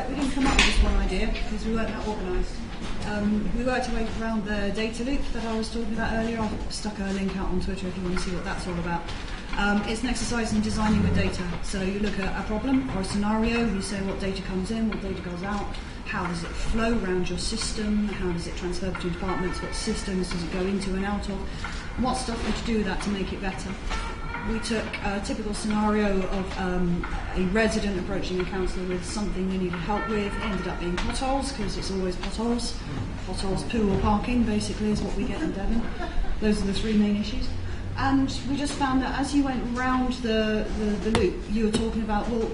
we didn't come up with this one idea because we weren't that organised. We worked around the data loop that I was talking about earlier. I've stuck a link out on Twitter if you want to see what that's all about. It's an exercise in designing with data. So you look at a problem or a scenario, you say what data comes in, what data goes out, how does it flow around your system, how does it transfer between departments, what systems does it go into and out of, what stuff would you do with that to make it better. We took a typical scenario of a resident approaching a councillor with something they needed help with. It ended up being potholes, because it's always potholes. Potholes, poo or parking, basically, is what we get in Devon. Those are the three main issues. And we just found that as you went round the loop, you were talking about, well,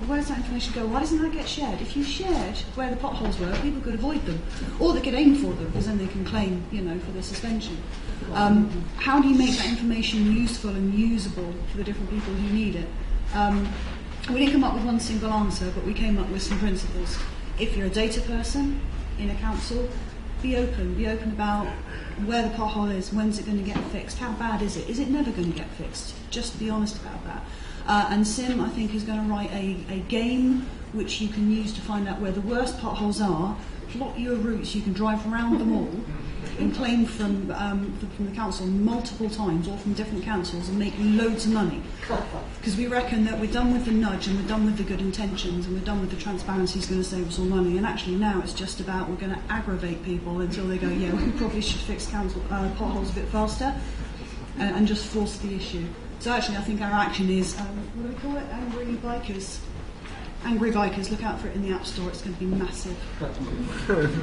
where does that information go? Why doesn't that get shared? If you shared where the potholes were, people could avoid them. Or they could aim for them, because then they can claim, for the suspension. How do you make that information useful and usable for the different people who need it? We didn't come up with one single answer, but we came up with some principles. If you're a data person in a council, be open about where the pothole is, when's it going to get fixed, how bad is it never going to get fixed? Just be honest about that. And Sim, I think, is going to write a game which you can use to find out where the worst potholes are, plot your routes, you can drive around them all, and claim from the council multiple times, or from different councils, and make loads of money. Because we reckon that we're done with the nudge, and we're done with the good intentions, and we're done with the transparency is going to save us all money. And actually now it's just about, we're going to aggravate people until they go, yeah, we probably should fix potholes a bit faster, and just force the issue. So actually I think our action is, what do we call it? Angry bikers. Angry bikers, look out for it in the App Store, it's going to be massive. Okay.